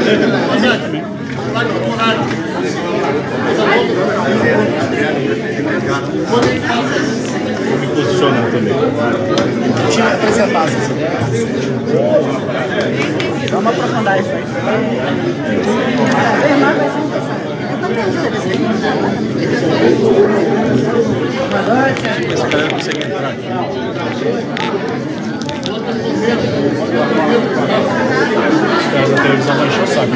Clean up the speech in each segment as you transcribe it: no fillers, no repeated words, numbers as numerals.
Vou me posicionar também. Tinha que apresentar essa ideia. Vamos aprofundar isso aí. Essa galera consegue entrar aqui. Os caras da televisão vão encher o saco, né?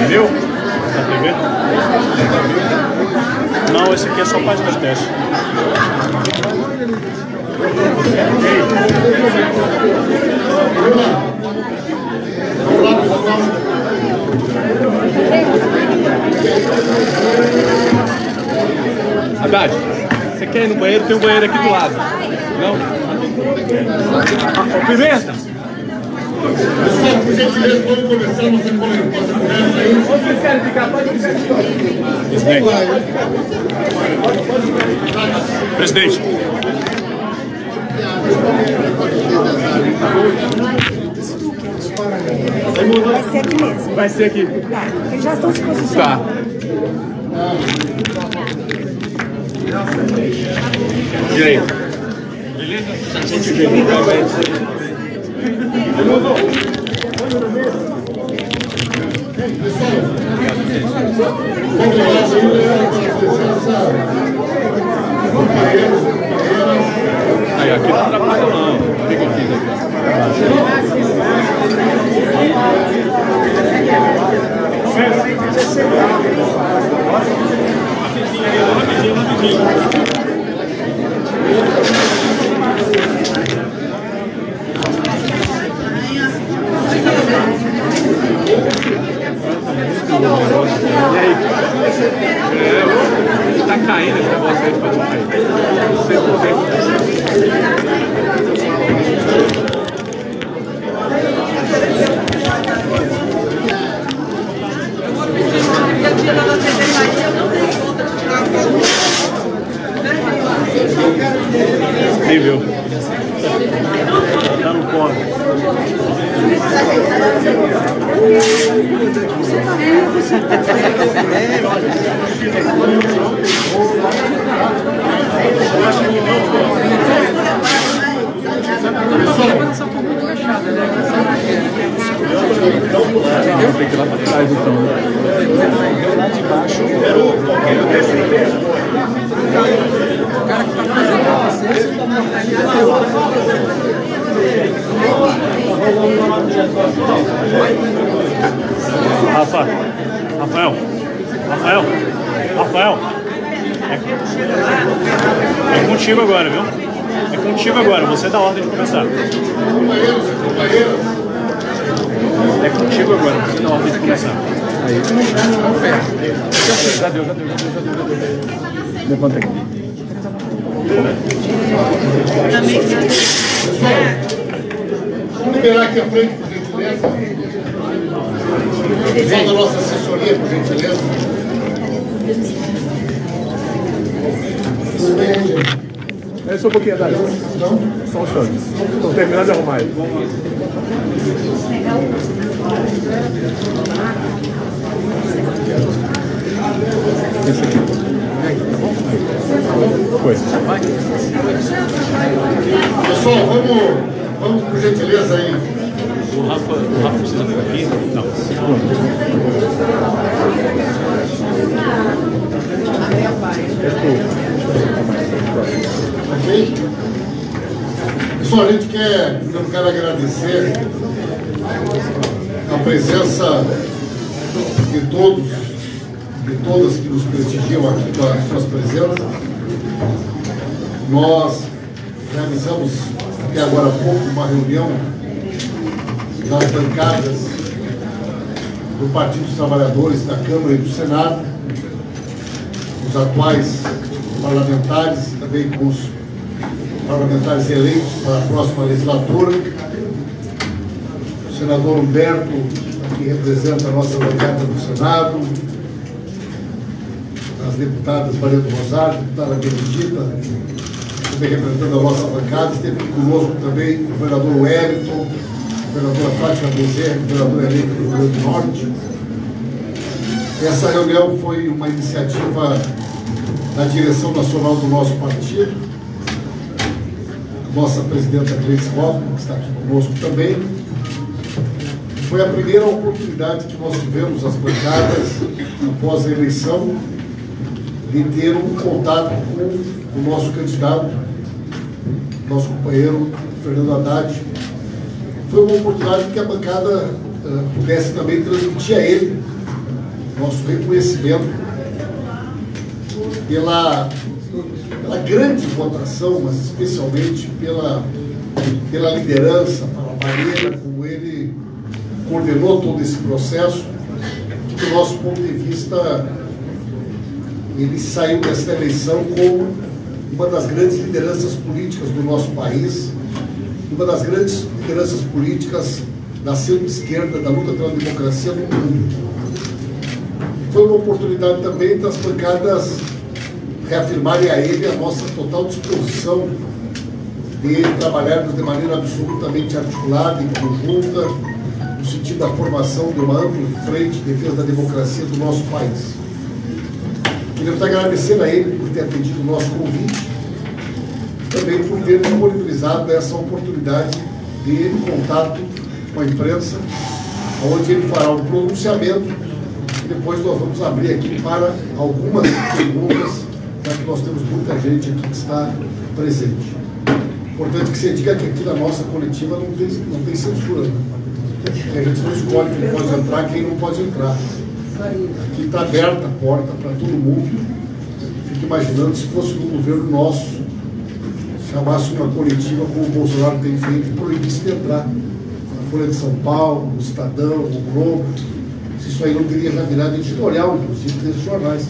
Viu? Na TV? Não, esse aqui é só página de teste. Haddad, você quer ir no banheiro? Tem um banheiro aqui do lado. Não? Ô, Pimenta! Vocês querem ficar? Pode ficar. Presidente. Vai ser aqui mesmo. Vai ser aqui. Tá, eles já estão se posicionando. Tá. Direito. Beleza? Aí, aqui não atrapalha não. Fica aqui. E aí? Tá caindo esse negócio aí, pode cair. Não sei por quê. Nível. Tá no colo. Tem que ir lá pra trás, então. Lá de baixo. O cara que tá fazendo vocês tá Rafael. É contigo agora, viu? É contigo agora, você dá ordem de começar. É contigo agora, você dá ordem de começar. Aí. Já deu. Levanta aqui. Vamos liberar aqui à frente, por gentileza. Pessoal da nossa assessoria, por gentileza. É só um pouquinho, Haddad. Só um instante. Estou terminando de arrumar ele. Esse aqui. Foi. Pessoal, vamos por gentileza aí. O Rafa precisa ficar aqui? Não. Ok? Pessoal, a gente eu quero agradecer a presença de todos, de todas que nos prestigiam aqui com as suas presenças. Nós realizamos até agora há pouco uma reunião das bancadas do Partido dos Trabalhadores da Câmara e do Senado, os atuais parlamentares, também com os parlamentares eleitos para a próxima legislatura, o senador Humberto, que representa a nossa bancada do Senado, as deputadas Maria do Rosário, deputada Benedita, também representando a nossa bancada, esteve aqui conosco também o vereador Wellington, governadora Fátima Bezerra, governadora eleita do Rio Grande do Norte. Essa reunião foi uma iniciativa da direção nacional do nosso partido, nossa presidenta Gleice Hoffmann, que está aqui conosco também. Foi a primeira oportunidade que nós tivemos, as bancadas, após a eleição, de ter um contato com o nosso candidato, nosso companheiro Fernando Haddad. Foi uma oportunidade que a bancada pudesse também transmitir a ele nosso reconhecimento pela grande votação, mas especialmente pela liderança, pela maneira como ele coordenou todo esse processo, que do nosso ponto de vista ele saiu dessa eleição como uma das grandes lideranças políticas do nosso país, uma das grandes lideranças políticas da centro-esquerda, da luta pela democracia no mundo. Foi uma oportunidade também das bancadas reafirmarem a ele a nossa total disposição de trabalharmos de maneira absolutamente articulada, em conjunta, no sentido da formação de uma ampla frente de defesa da democracia do nosso país. Queremos agradecer a ele por ter atendido o nosso convite, também por ter disponibilizado essa oportunidade de contato com a imprensa, onde ele fará um pronunciamento. Depois nós vamos abrir aqui para algumas perguntas, já que nós temos muita gente aqui que está presente. Importante que você diga que aqui na nossa coletiva não tem censura, né? A gente não escolhe quem pode entrar e quem não pode entrar. Aqui está aberta a porta para todo mundo. Fico imaginando se fosse um governo nosso, chamasse uma coletiva como o Bolsonaro tem feito e proibisse de entrar. A Folha de São Paulo, o Estadão, o Globo. Isso aí não teria já virado editorial, inclusive, desses jornais.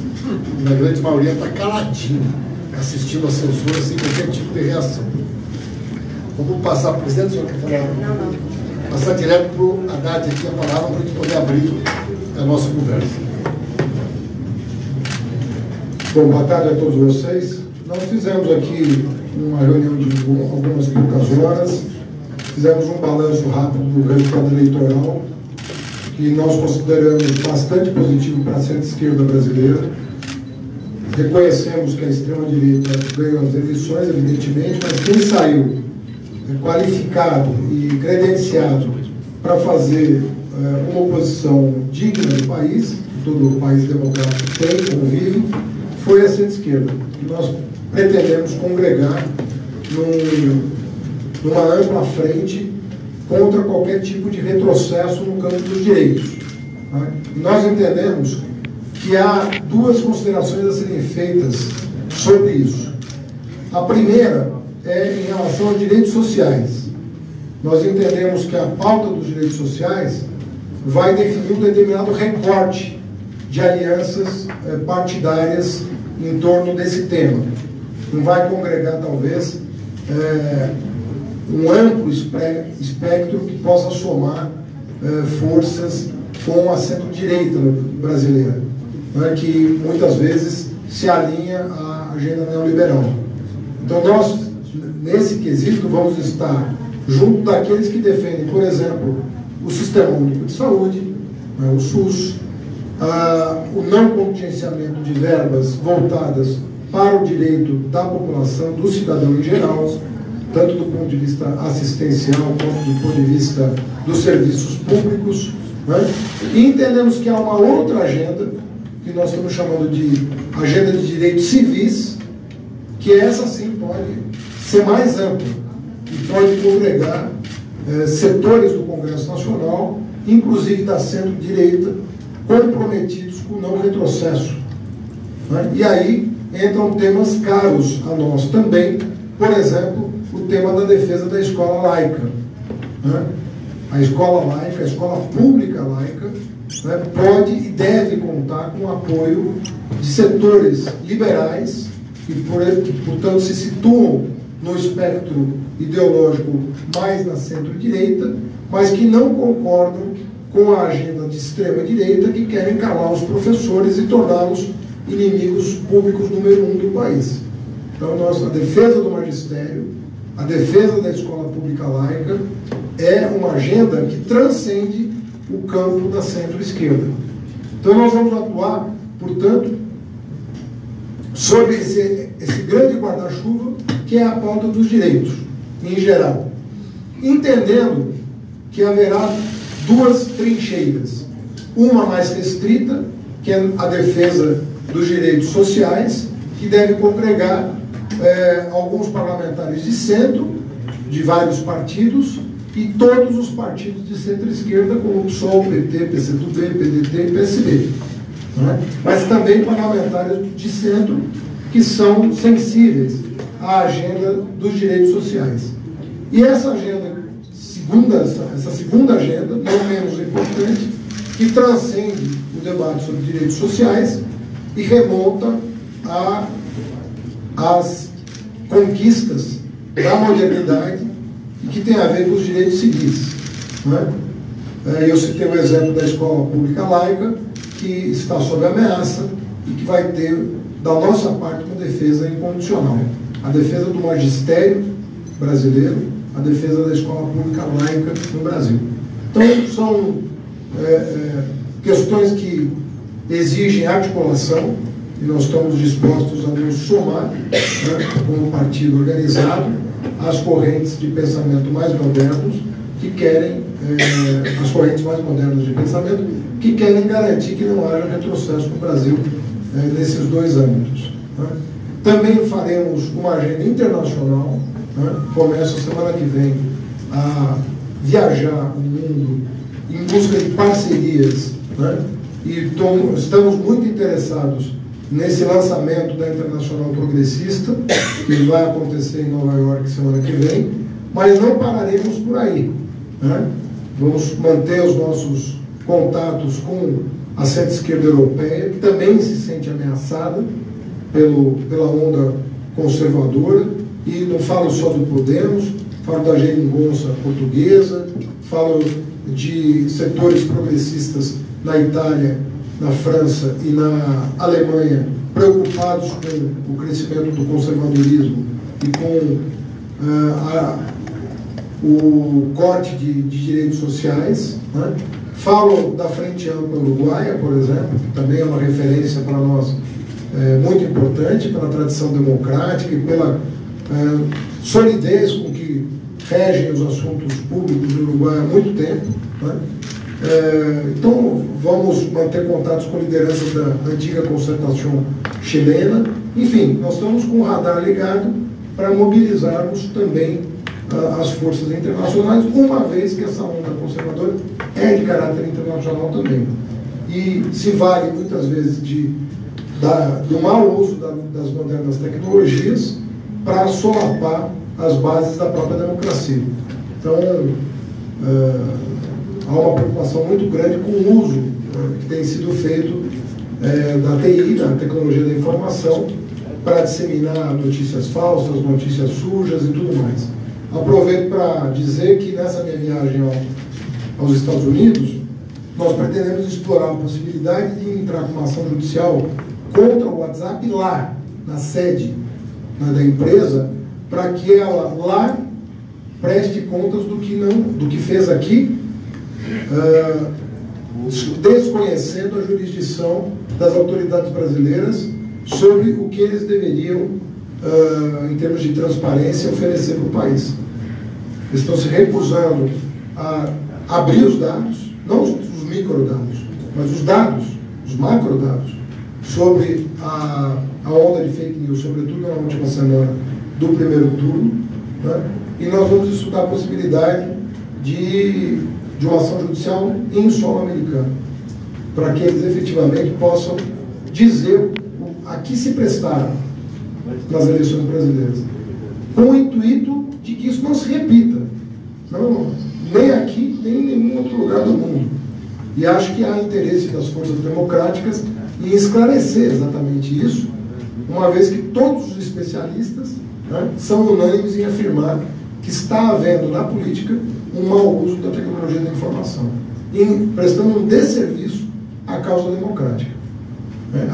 Na grande maioria está caladinho, assistindo a censura sem qualquer tipo de reação. Vamos passar para o presidente, o senhor quer falar? Não. Passar direto para o Haddad aqui a palavra para a gente poder abrir a nossa conversa. Bom, boa tarde a todos vocês. Nós fizemos aqui uma reunião de algumas poucas horas, fizemos um balanço rápido do resultado eleitoral, que nós consideramos bastante positivo para a centro-esquerda brasileira. Reconhecemos que a extrema-direita ganhou as eleições, evidentemente, mas quem saiu qualificado e credenciado para fazer uma oposição digna do país, que todo o país democrático tem, convive, foi a centro-esquerda. Nós pretendemos congregar numa ampla frente contra qualquer tipo de retrocesso no campo dos direitos. Nós entendemos que há duas considerações a serem feitas sobre isso. A primeira é em relação aos direitos sociais. Nós entendemos que a pauta dos direitos sociais vai definir um determinado recorte de alianças partidárias em torno desse tema. Não vai congregar, talvez, um amplo espectro que possa somar forças com a centro-direita brasileira, que muitas vezes se alinha à agenda neoliberal. Então nós, nesse quesito, vamos estar junto daqueles que defendem, por exemplo, o Sistema Único de Saúde, o SUS, o não contingenciamento de verbas voltadas para o direito da população, do cidadão em geral, tanto do ponto de vista assistencial quanto do ponto de vista dos serviços públicos, E entendemos que há uma outra agenda, que nós estamos chamando de agenda de direitos civis, que essa sim pode ser mais ampla e pode congregar setores do Congresso Nacional, inclusive da centro-direita, comprometidos com o não retrocesso. E aí entram temas caros a nós também, por exemplo, o tema da defesa da escola laica. A escola laica, a escola pública laica, pode e deve contar com o apoio de setores liberais, que, portanto, se situam no espectro ideológico mais na centro-direita, mas que não concordam com a agenda de extrema-direita, que querem calar os professores e torná-los inimigos públicos número 1 do país. Então, a defesa do magistério a defesa da escola pública laica é uma agenda que transcende o campo da centro-esquerda. Então nós vamos atuar, portanto, sobre esse grande guarda-chuva que é a pauta dos direitos, em geral, entendendo que haverá duas trincheiras, uma mais restrita, que é a defesa dos direitos sociais, que deve congregar alguns parlamentares de centro, de vários partidos, e todos os partidos de centro-esquerda, como o PSOL, PT, PCdoB, PDT e PSB. Né? Mas também parlamentares de centro que são sensíveis à agenda dos direitos sociais. E essa agenda, essa segunda agenda, não menos importante, que transcende o debate sobre direitos sociais e remonta às conquistas da modernidade e que tem a ver com os direitos civis. Né? Eu citei o exemplo da escola pública laica, que está sob ameaça e que vai ter, da nossa parte, uma defesa incondicional. A defesa do magistério brasileiro, a defesa da escola pública laica no Brasil. Então, são questões que exigem articulação, e nós estamos dispostos a nos somar, né, como partido organizado, às correntes de pensamento mais modernos, que querem, as correntes mais modernas de pensamento, que querem garantir que não haja retrocesso no Brasil nesses dois âmbitos. Né. Também faremos uma agenda internacional, né, começo a semana que vem a viajar o mundo em busca de parcerias, né, e estamos muito interessados nesse lançamento da Internacional Progressista, que vai acontecer em Nova York semana que vem, mas não pararemos por aí. Né? Vamos manter os nossos contatos com a centro-esquerda europeia, que também se sente ameaçada pela onda conservadora, e não falo só do Podemos, falo da geringonça portuguesa, falo de setores progressistas na Itália, na França e na Alemanha, preocupados com o crescimento do conservadorismo e com o corte de direitos sociais. Né? Falo da Frente Ampla Uruguaia, por exemplo, que também é uma referência para nós muito importante, pela tradição democrática e pela solidez com que regem os assuntos públicos do Uruguai há muito tempo. Né? Então, vamos manter contatos com lideranças da antiga concertação chilena. Enfim, nós estamos com o radar ligado para mobilizarmos também as forças internacionais, uma vez que essa onda conservadora é de caráter internacional também. E se vale, muitas vezes, do mau uso das modernas tecnologias para solapar as bases da própria democracia. Então, há uma preocupação muito grande com o uso que tem sido feito da TI, da tecnologia da informação, para disseminar notícias falsas, notícias sujas e tudo mais. Aproveito para dizer que nessa minha viagem aos Estados Unidos, nós pretendemos explorar a possibilidade de entrar com uma ação judicial contra o WhatsApp lá, na sede da empresa, para que ela lá preste contas do que fez aqui, desconhecendo a jurisdição das autoridades brasileiras sobre o que eles deveriam, em termos de transparência, oferecer para o país. Eles estão se recusando a abrir os dados, não os microdados, mas os dados, os macrodados, sobre a onda de fake news, sobretudo na última semana do primeiro turno, né? E nós vamos estudar a possibilidade de uma ação judicial em solo americano, para que eles efetivamente possam dizer a que se prestaram nas eleições brasileiras, com o intuito de que isso não se repita, nem aqui, nem em nenhum outro lugar do mundo. E acho que há interesse das forças democráticas em esclarecer exatamente isso, uma vez que todos os especialistas, né, são unânimes em afirmar que está havendo na política um mau uso da tecnologia da informação, prestando um desserviço à causa democrática.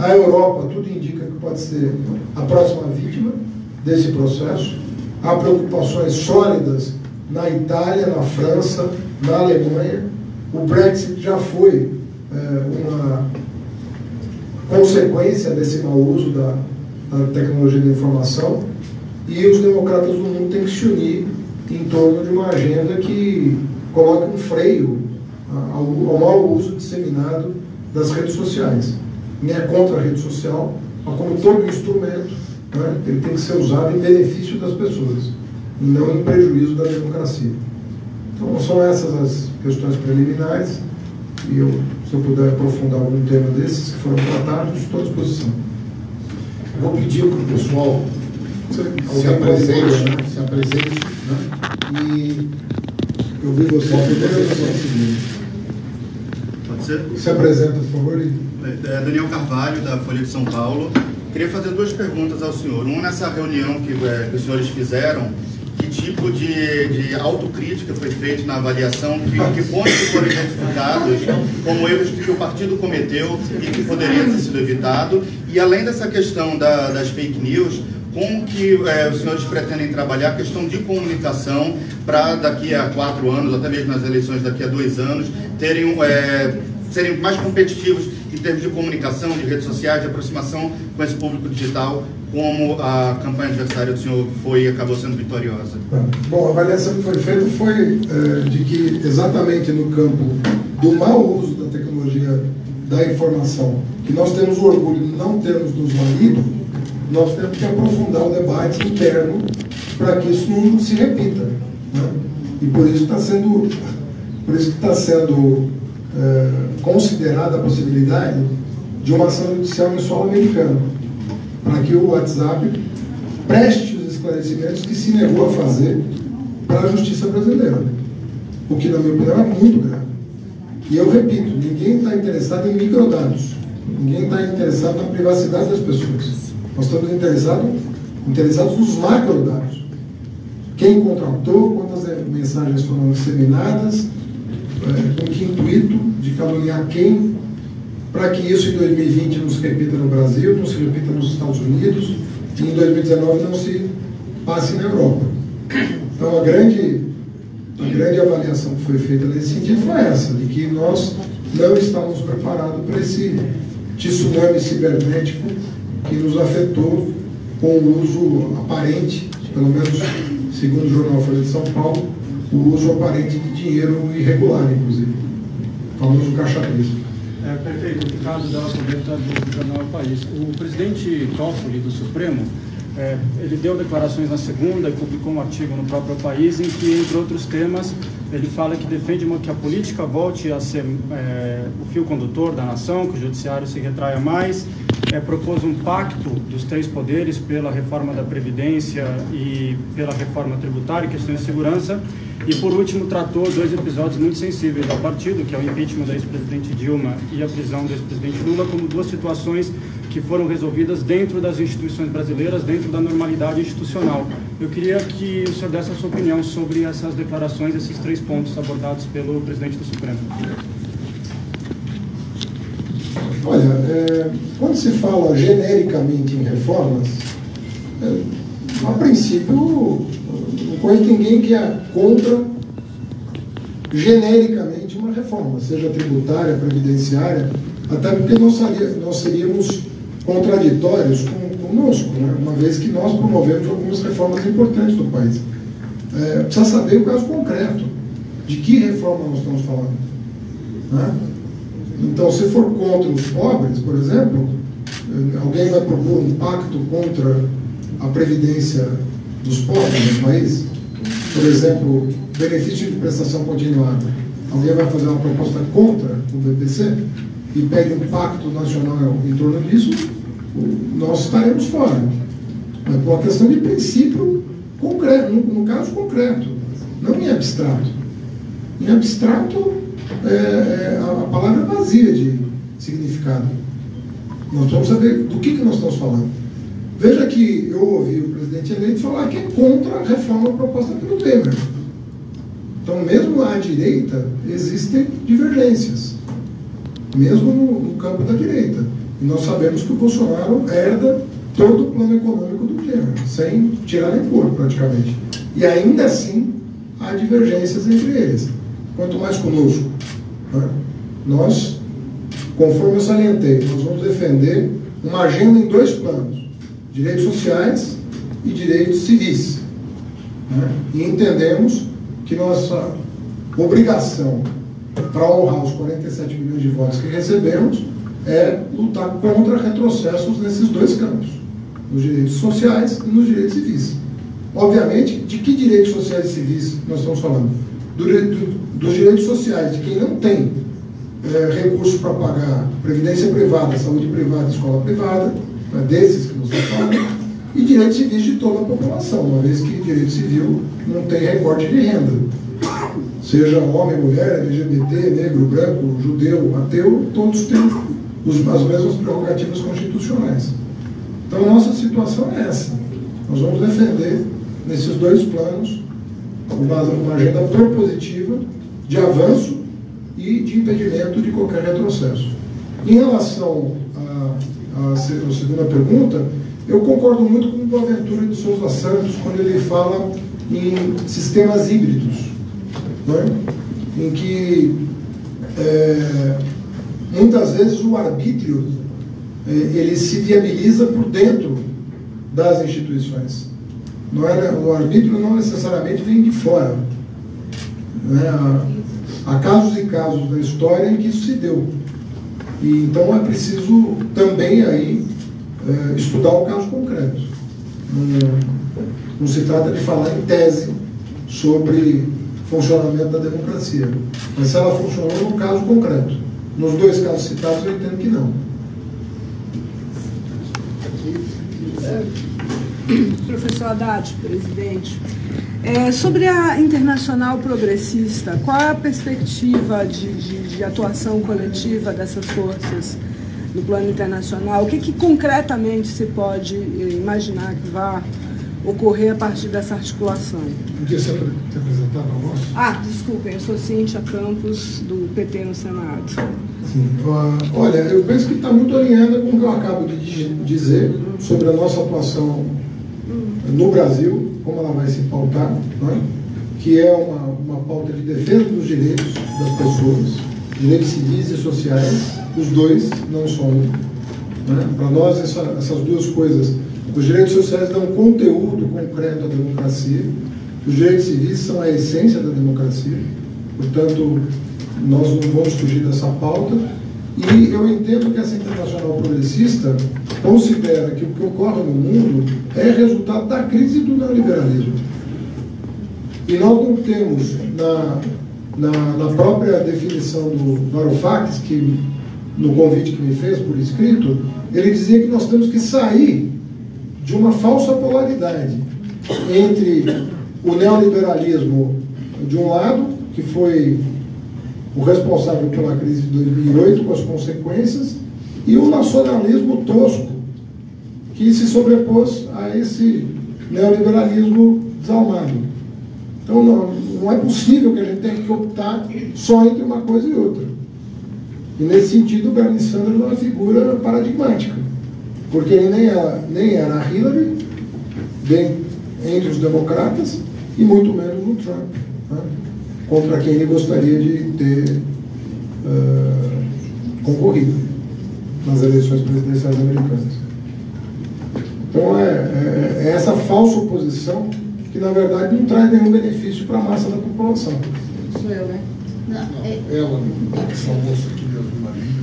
A Europa, tudo indica que pode ser a próxima vítima desse processo. há preocupações sólidas na Itália, na França, na Alemanha. O Brexit já foi uma consequência desse mau uso da tecnologia da informação, e os democratas do mundo têm que se unir em torno de uma agenda que coloque um freio ao mau uso disseminado das redes sociais. Nem é contra a rede social, mas como todo instrumento, né, ele tem que ser usado em benefício das pessoas, e não em prejuízo da democracia. Então, são essas as questões preliminares, e se eu puder aprofundar algum tema desses que foram tratados, estou à disposição. Eu vou pedir para o pessoal se apresente, né? E eu vi você primeiro. Pode ser? Se apresenta, por favor. Daniel Carvalho, da Folha de São Paulo. Queria fazer duas perguntas ao senhor. Uma, nessa reunião que os senhores fizeram, que tipo de autocrítica foi feita na avaliação, que pontos foram identificados como erros que o partido cometeu e que poderiam ter sido evitado? E além dessa questão das fake news, como que os senhores pretendem trabalhar a questão de comunicação para daqui a 4 anos, até mesmo nas eleições daqui a 2 anos, serem mais competitivos em termos de comunicação, de redes sociais, de aproximação com esse público digital, como a campanha adversária do senhor acabou sendo vitoriosa? Bom, a avaliação que foi feita foi de que exatamente no campo do mau uso da tecnologia da informação, que nós temos orgulho de não termos nos valido, nós temos que aprofundar o debate interno para que isso não se repita, né? E por isso está sendo considerada a possibilidade de uma ação judicial em solo americano, para que o WhatsApp preste os esclarecimentos que se negou a fazer para a justiça brasileira, o que, na minha opinião, é muito grave. E eu repito, ninguém está interessado em microdados, ninguém está interessado na privacidade das pessoas. Nós estamos interessados nos macrodados. Quem contratou, quantas mensagens foram disseminadas, com que intuito de caluniar quem, para que isso em 2020 não se repita no Brasil, não se repita nos Estados Unidos, e em 2019 não se passe na Europa. Então a grande avaliação que foi feita nesse sentido foi essa, de que nós não estávamos preparados para esse tsunami cibernético que nos afetou com o uso aparente, pelo menos segundo o jornal Folha de São Paulo, o uso aparente de dinheiro irregular, inclusive, o famoso caixa preso. Perfeito. Ricardo Della Cometa, do jornal O País. O presidente Toffoli, do Supremo, ele deu declarações na segunda e publicou um artigo no próprio País em que, entre outros temas, ele fala que defende que a política volte a ser o fio condutor da nação, que o judiciário se retraia mais, propôs um pacto dos 3 poderes pela reforma da Previdência e pela reforma tributária, questões de segurança, e por último tratou 2 episódios muito sensíveis ao partido, que é o impeachment da ex-presidente Dilma e a prisão do ex-presidente Lula, como 2 situações que foram resolvidas dentro das instituições brasileiras, dentro da normalidade institucional. Eu queria que o senhor desse a sua opinião sobre essas declarações, esses 3 pontos abordados pelo presidente do Supremo. Olha, quando se fala genericamente em reformas, a princípio não conheço ninguém que é contra genericamente uma reforma, seja tributária, previdenciária, até porque nós seríamos contraditórios conosco, né? Uma vez que nós promovemos algumas reformas importantes do país. Precisa saber o caso concreto, de que reforma nós estamos falando, né? Então, se for contra os pobres, por exemplo, alguém vai propor um pacto contra a previdência dos pobres no país? Por exemplo, benefício de prestação continuada. Alguém vai fazer uma proposta contra o BPC e pede um pacto nacional em torno disso? Nós estaremos fora. Mas por uma questão de princípio concreto, no caso concreto, não em abstrato. Em abstrato, a palavra é vazia de significado. Nós precisamos saber do que nós estamos falando. Veja que eu ouvi o presidente eleito falar que é contra a reforma proposta pelo Temer. Então, mesmo à direita, existem divergências, mesmo no campo da direita. E nós sabemos que o Bolsonaro herda todo o plano econômico do Temer, sem tirar nem pôr, praticamente. E ainda assim, há divergências entre eles. Quanto mais conosco. Né? Nós, conforme eu salientei, nós vamos defender uma agenda em 2 planos: direitos sociais e direitos civis. Né? E entendemos que nossa obrigação para honrar os 47 milhões de votos que recebemos é lutar contra retrocessos nesses 2 campos, nos direitos sociais e nos direitos civis. Obviamente, de que direitos sociais e civis nós estamos falando? Dos direitos sociais de quem não tem recursos para pagar previdência privada, saúde privada, escola privada, né, desses que você fala, e direitos civis de toda a população, uma vez que direito civil não tem recorte de renda. Seja homem, mulher, LGBT, negro, branco, judeu, ateu, todos têm as mesmas prerrogativas constitucionais. Então, nossa situação é essa. Nós vamos defender, nesses 2 planos, uma agenda propositiva de avanço e de impedimento de qualquer retrocesso. Em relação à segunda pergunta, eu concordo muito com o Boaventura de Souza Santos quando ele fala em sistemas híbridos, né? Em que muitas vezes o arbítrio ele se viabiliza por dentro das instituições. O arbítrio não necessariamente vem de fora. Né? Há casos e casos da história em que isso se deu. E então é preciso também aí estudar o caso concreto. Não se trata de falar em tese sobre funcionamento da democracia, mas se ela funcionou no caso concreto. Nos 2 casos citados eu entendo que não. Professor Haddad, presidente, sobre a Internacional Progressista, qual é a perspectiva de atuação coletiva dessas forças no plano internacional? O que concretamente se pode imaginar que vá ocorrer a partir dessa articulação? Podia se apresentar para nós? Desculpem, eu sou Cíntia Campos, do PT no Senado. Sim. Olha, eu penso que está muito alinhada com o que eu acabo de dizer sobre a nossa atuação no Brasil, como ela vai se pautar, né? Que é uma pauta de defesa dos direitos das pessoas, direitos civis e sociais, os 2, não só um. Né? Para nós, essas 2 coisas, os direitos sociais dão conteúdo concreto à democracia, os direitos civis são a essência da democracia, portanto, nós não vamos fugir dessa pauta. E eu entendo que essa Internacional Progressista considera que o que ocorre no mundo é resultado da crise do neoliberalismo. E nós não temos, na própria definição do Varoufakis, que no convite que me fez por escrito, ele dizia que nós temos que sair de uma falsa polaridade entre o neoliberalismo de um lado, que foi o responsável pela crise de 2008, com as consequências, e o nacionalismo tosco, que se sobrepôs a esse neoliberalismo desalmado. Então, não é possível que a gente tenha que optar só entre uma coisa e outra. E, nesse sentido, o Bernie Sanders é uma figura paradigmática, porque ele nem era a Hillary, entre os democratas, e muito menos o Trump, né? Contra quem ele gostaria de ter concorrido nas eleições presidenciais americanas. Então é essa falsa oposição que, na verdade, não traz nenhum benefício para a massa da população. Sou eu, né? Ela, essa moça aqui mesmo, Maria.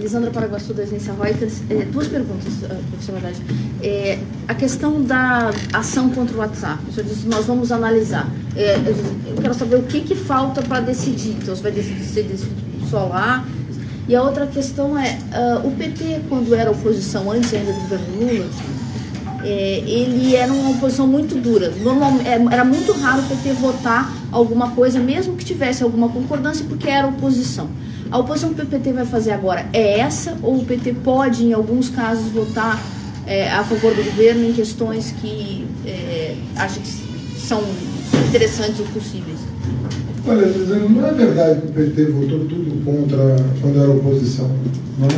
Lisandra Paraguaçu, da agência Reuters. 2 perguntas, professor Haddad. A questão da ação contra o WhatsApp. O senhor disse que nós vamos analisar. Eu quero saber o que falta para decidir. Então, você vai decidir só lá. E a outra questão é, o PT, quando era oposição, antes ainda do governo Lula, ele era uma oposição muito dura. Era muito raro o PT votar alguma coisa, mesmo que tivesse alguma concordância, porque era oposição. A oposição que o PT vai fazer agora é essa, ou o PT pode, em alguns casos, votar a favor do governo em questões que acha que são interessantes ou possíveis? Olha, não é verdade que o PT votou tudo contra quando era oposição. Não é?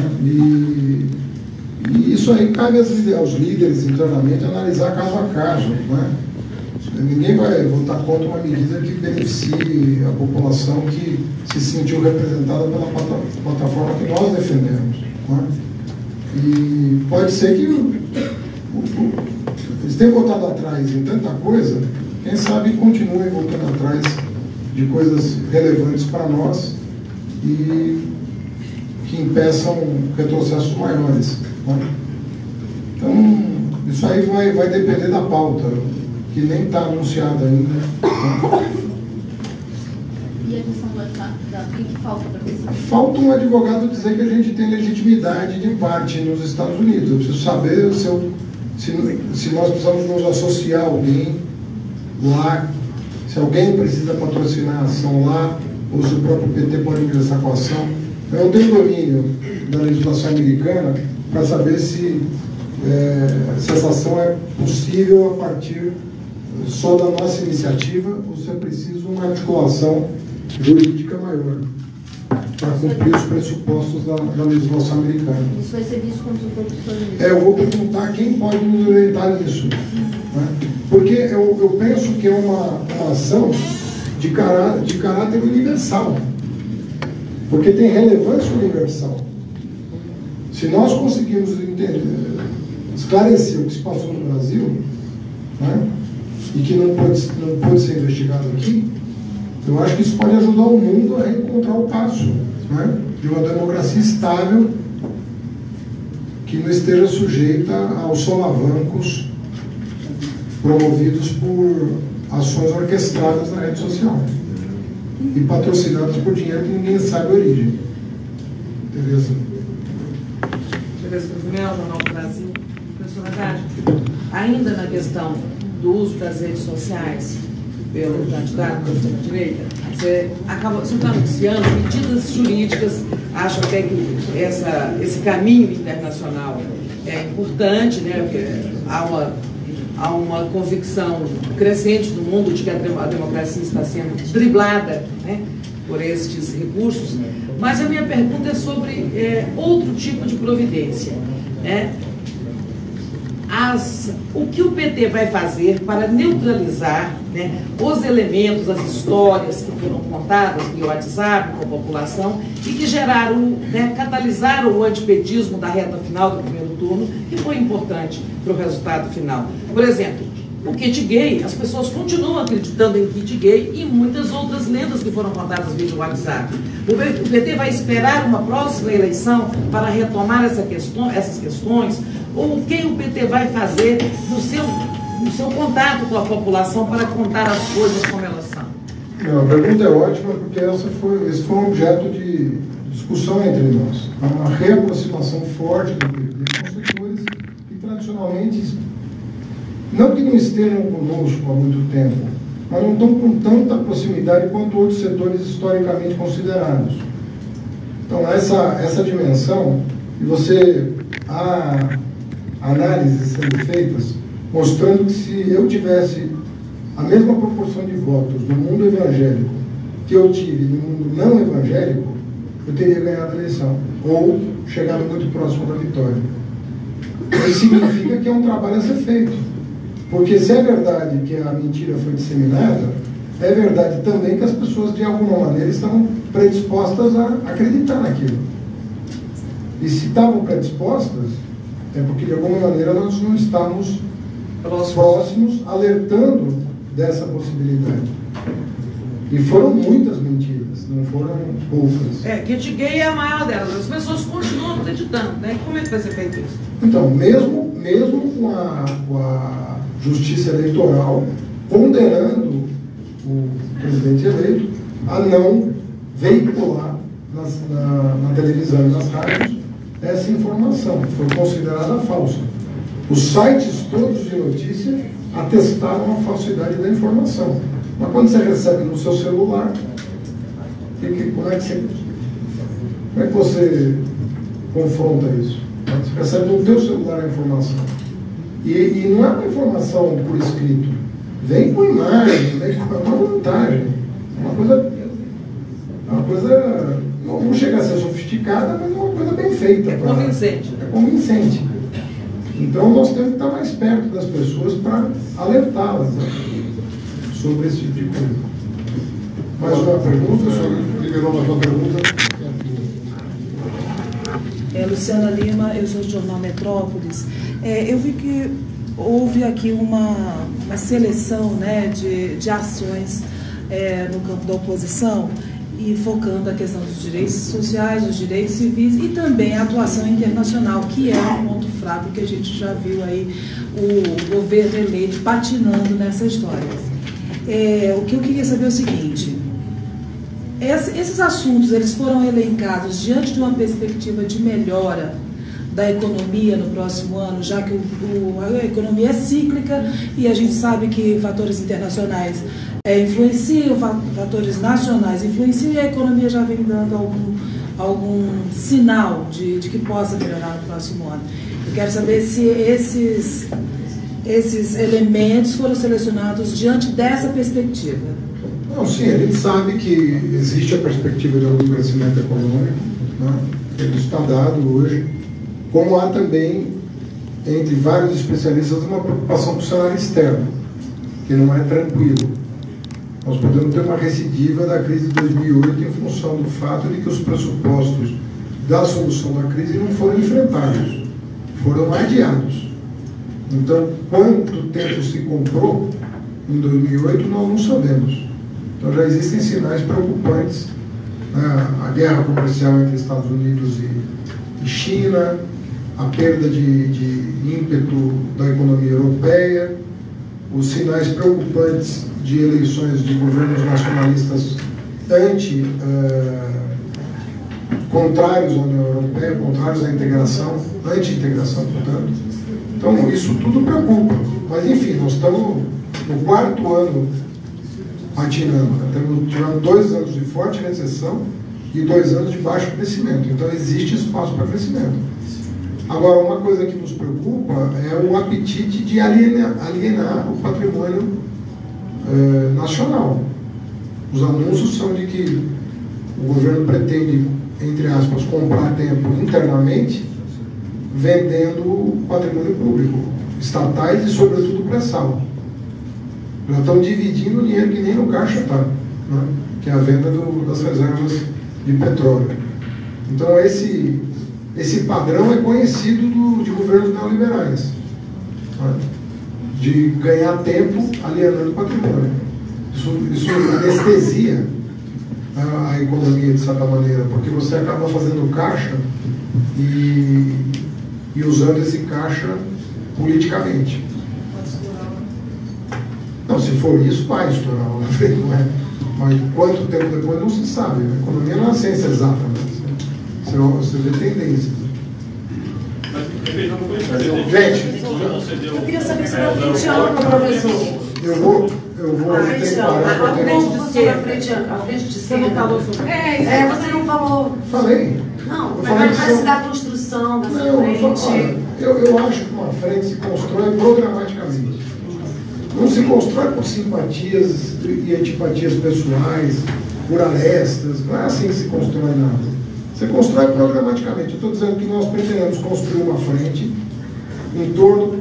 E isso aí cabe aos líderes internamente analisar caso a caso, não é? Ninguém vai votar contra uma medida que beneficie a população que se sentiu representada pela plataforma que nós defendemos, não é? E pode ser que eles tenham voltado atrás em tanta coisa, quem sabe continuem voltando atrás de coisas relevantes para nós e que impeçam retrocessos maiores, né? Então, isso aí vai depender da pauta, que nem está anunciada ainda, né? E a questão do que falta para decidir? Falta um advogado dizer que a gente tem legitimidade de parte nos Estados Unidos. Eu preciso saber se nós precisamos nos associar a alguém lá, se alguém precisa patrocinar a ação lá, ou se o próprio PT pode ingressar com a ação. Eu não tenho domínio da legislação americana para saber se essa ação é possível a partir só da nossa iniciativa ou se é preciso uma articulação jurídica maior para cumprir os pressupostos da legislação americana. Isso vai ser visto como corrupção. Eu vou perguntar quem pode nos orientar nisso, né? Porque eu penso que é uma ação de caráter universal, porque tem relevância universal. Se nós conseguirmos esclarecer o que se passou no Brasil, né, e que não pode ser investigado aqui, eu acho que isso pode ajudar o mundo a reencontrar o passo, né, de uma democracia estável que não esteja sujeita aos solavancos promovidos por ações orquestradas na rede social e patrocinadas por dinheiro que ninguém sabe a origem. Beleza? Tereza Cruzimel, Jornal do Brasil. Professora Haddad, ainda na questão do uso das redes sociais pelo candidato da extrema-direita, você está anunciando medidas jurídicas, acho até que esse caminho internacional é importante, né? Porque há uma convicção crescente no mundo de que a democracia está sendo driblada, né, por estes recursos. Mas a minha pergunta é sobre outro tipo de providência, né? O que o PT vai fazer para neutralizar, né, os elementos, as histórias que foram contadas pelo WhatsApp com a população e que geraram, né, catalisaram o antipetismo da reta final do primeiro turno, que foi importante para o resultado final. Por exemplo, o kit gay, as pessoas continuam acreditando em kit gay e muitas outras lendas que foram contadas via WhatsApp. O PT vai esperar uma próxima eleição para retomar essas questões? Ou o que o PT vai fazer no seu contato com a população para contar as coisas como elas são? Não, a pergunta é ótima, porque esse foi um objeto de discussão entre nós. Há uma reaproximação forte do PT com setores que tradicionalmente, não que não estejam conosco há muito tempo, mas não estão com tanta proximidade quanto outros setores historicamente considerados. Então, essa dimensão, e há análises sendo feitas mostrando que se eu tivesse a mesma proporção de votos no mundo evangélico que eu tive no mundo não evangélico, eu teria ganhado a eleição, ou chegado muito próximo da vitória. Isso significa que é um trabalho a ser feito. Porque se é verdade que a mentira foi disseminada, é verdade também que as pessoas, de alguma maneira, estão predispostas a acreditar naquilo. E se estavam predispostas, é porque, de alguma maneira, nós não estamos próximos alertando dessa possibilidade. E foram muitas mentiras, não foram poucas. Kit gay é a maior delas. As pessoas continuam acreditando, né? Como é que vai ser feito isso? Então, mesmo com a Justiça Eleitoral condenando o presidente eleito a não veicular na televisão e nas rádios essa informação, foi considerada falsa. Os sites todos de notícia atestaram a falsidade da informação. Mas quando você recebe no seu celular, como é que você confronta isso? Você recebe no teu celular a informação. E não é uma informação por escrito. Vem com imagem, vem com uma vantagem. Uma coisa não chega a ser sofisticada, mas é uma coisa bem feita. É convincente. É convincente. Então nós temos que estar mais perto das pessoas para alertá-las, né, sobre esse tipo de coisa. Mais uma pergunta? Liberou mais uma pergunta? Luciana Lima, eu sou do Jornal Metrópolis. Eu vi que houve aqui uma seleção, né, de ações no campo da oposição, e focando a questão dos direitos sociais, dos direitos civis e também a atuação internacional, que é um ponto fraco que a gente já viu aí o governo eleito patinando nessa história. O que eu queria saber é o seguinte: esses assuntos, eles foram elencados diante de uma perspectiva de melhora da economia no próximo ano, já que a economia é cíclica e a gente sabe que fatores internacionais influenciam, fatores nacionais influenciam, e a economia já vem dando algum sinal de que possa melhorar no próximo ano. Eu quero saber se esses elementos foram selecionados diante dessa perspectiva. Não, sim, a gente sabe que existe a perspectiva de algum crescimento econômico, né? Ele está dado hoje, como há também, entre vários especialistas, uma preocupação com o cenário externo, que não é tranquilo. Nós podemos ter uma recidiva da crise de 2008 em função do fato de que os pressupostos da solução da crise não foram enfrentados, foram adiados. Então, quanto tempo se comprou em 2008, nós não sabemos. Então, já existem sinais preocupantes, né? A guerra comercial entre Estados Unidos e China, a perda de ímpeto da economia europeia, os sinais preocupantes de eleições de governos nacionalistas contrários à União Europeia, contrários à integração, anti-integração, portanto. Então, isso tudo preocupa. Mas, enfim, nós estamos no 4º ano patinando. Tivemos 2 anos de forte recessão e 2 anos de baixo crescimento. Então, existe espaço para crescimento. Agora, uma coisa que nos preocupa é o apetite de alienar o patrimônio nacional. Os anúncios são de que o governo pretende, entre aspas, comprar tempo internamente, vendendo patrimônio público, estatais e, sobretudo, pré-sal. Já estão dividindo o dinheiro que nem no caixa está, né? Que é a venda das reservas de petróleo. Então, esse padrão é conhecido de governos neoliberais, né? De ganhar tempo alienando o patrimônio. Isso anestesia a economia, de certa maneira, porque você acaba fazendo caixa e usando esse caixa politicamente. Não, se for isso, vai estourar lá na frente, não é? Mas quanto tempo depois não se sabe. A economia não é uma ciência exata, né? Você vê tendências. Gente, eu queria saber se está frente professor. Eu vou ter que parar. À frente de esquerda. Você não falou sobre você não falou. Falei. Não, mas da construção dessa frente. Eu acho que uma frente se constrói programaticamente. Não se constrói por simpatias e antipatias pessoais, por arestas. Não é assim que se constrói nada. Você constrói programaticamente. Eu estou dizendo que nós pretendemos construir uma frente em torno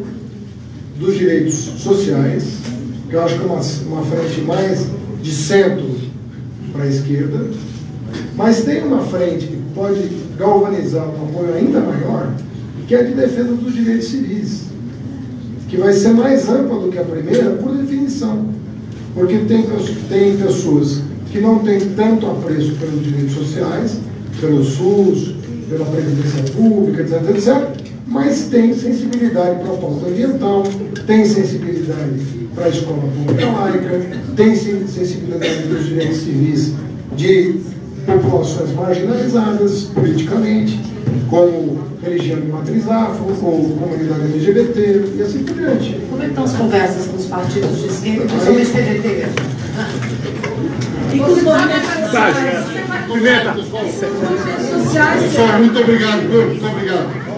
dos direitos sociais, que eu acho que é uma frente mais de centro para a esquerda, mas tem uma frente que pode galvanizar um apoio ainda maior, que é a de defesa dos direitos civis, que vai ser mais ampla do que a primeira, por definição, porque tem pessoas que não têm tanto apreço pelos direitos sociais, pelo SUS, pela Previdência Pública, etc., etc., mas tem sensibilidade para a pauta ambiental, tem sensibilidade para a escola pública laica, tem sensibilidade dos direitos civis de populações marginalizadas politicamente, como religião de matriz afro, ou comunidade LGBT, e assim por diante. Como é que estão as conversas com os partidos de esquerda, principalmente PDT? E com os movimentos sociais. Muito obrigado, muito obrigado.